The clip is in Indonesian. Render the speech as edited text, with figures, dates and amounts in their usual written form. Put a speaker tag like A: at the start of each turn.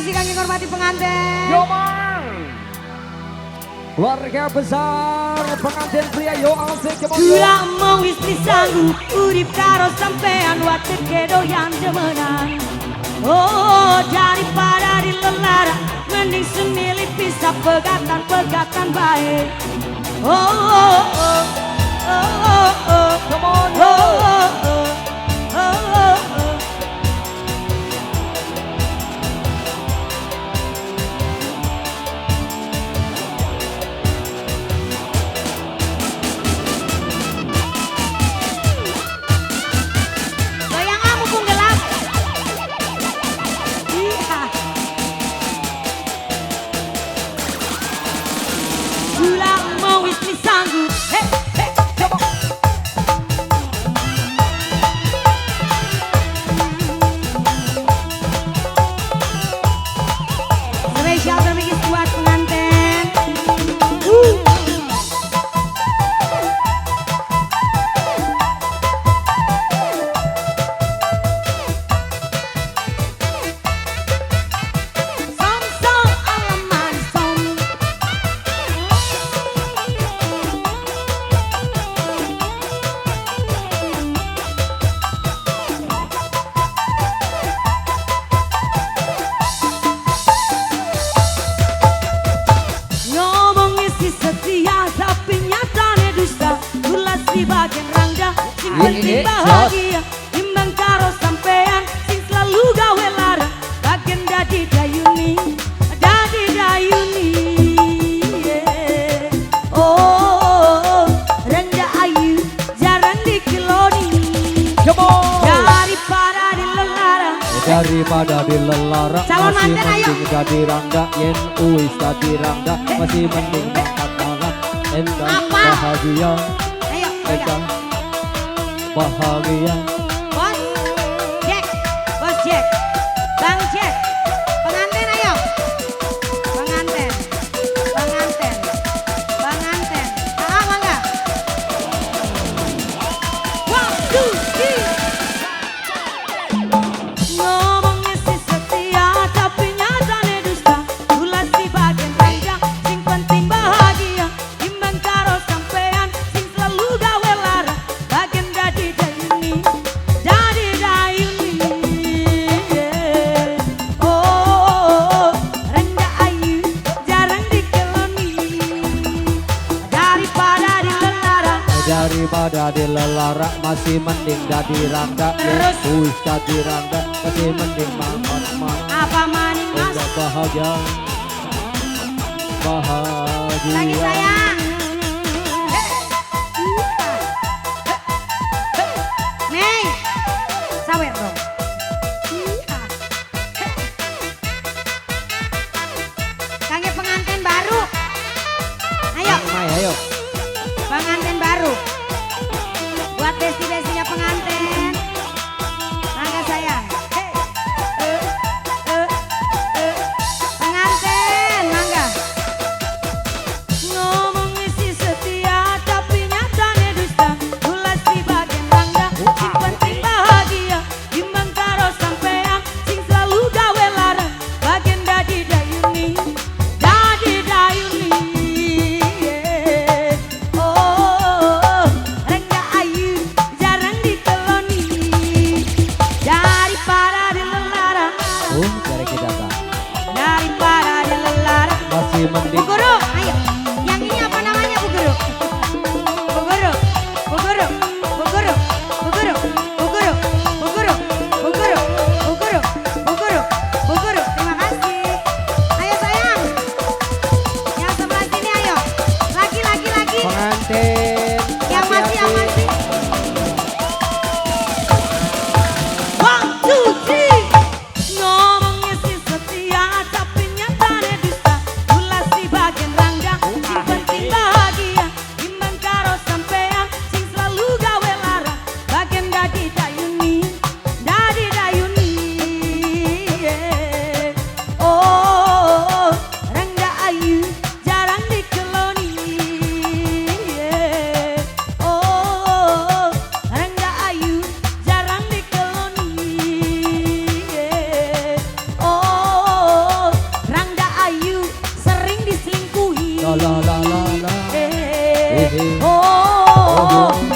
A: kasih kami hormati pengantin.
B: Yo man. Keluarga besar pengantin pria yo asik kemudian.
A: Kula mau istri sanggup urip karo sampean wateke doyan demenan. Oh daripada dilelara mending semilih pisah pegatan baik. Oh oh oh oh oh oh.
B: Come on
A: oh oh oh oh oh. Goyang kamu pun gelap. Iya. Gula mau istri sanggup. Hey, hey, come on. Spesial terbikin buat pengantin. Som som alaman som. Ngomong isi setia tapi nyatanya dusta. Tulas di bagian rangda sing penting bahagia. Timbang karo sampean sing selalu gawe lara. Bagian dadi dayuni, dadi dayuni. Yeah. Oh, renda ayu jarang dikeloni.
B: Come on.
A: Daripada dilelara.
B: Daripada dilelara
A: Calon
B: masih
A: manten, ayo.
B: mending jadi rangga yen uis jadi rangga masih mending angkat tangan entah
A: Apa?
B: bahagia
A: Ayo,
B: entah bahagia.
A: Bos Jack, Bos Jack, Bang Jack, pengantin ayo, pengantin, pengantin, pengantin, mangga. 1, 2, 3. Ngomong isi setia tapi nyatanya dusta. Tulas di bagian panjang sing penting bahagia. Timbang karo sampean sing selalu gawe lara. Bagian dadi dayuni, dadi dayuni. Yeah. Oh, rendah ayu jarang dikeloni. Daripada dilelara.
B: Daripada dilelara masih mending jadi rangga yen
A: Terus.
B: uis jadi rangga masih mending makan
A: Apa maning mas?
B: entah bahagia bahagia.
A: Lagi sayang. Neng, sawer dong. Kangen pengantin baru. Ayo,
B: Mai, ayo.
A: pengantin baru. Buat besti-bestinya pengantin. Mangga sayang. Pengantin, mangga. Ngomong isi setia tapi nyatanya dusta. Tulas di bagian rangga sing penting bahagia. Timbang karo sampean sing selalu gawe lara. Bagian dadi dayuni, dadi dayuni. Yeah. Oh, rendah ayu jarang dikeloni. Daripada dilelara,
B: Oh, dari kita Kak.
A: daripada dilelara.
B: Masih
A: Bu
B: mending
A: Guru, ayo. Yang ini apa namanya Bu Guru? Bu Guru, Bu Guru, Bu Guru, Bu Guru, Bu Guru, Bu Guru, Bu Guru, Bu Guru, Bu Guru, Bu Guru. Terima kasih. Ayo sayang. Yang sebelah sini ayo. Lagi.
B: pengantin.
A: Yang masih, yang
B: Hati-hati.
A: masih. 1, 2, 3. Ngomong isi setia tapi nyatanya dusta. Tulas di bagian rangga oh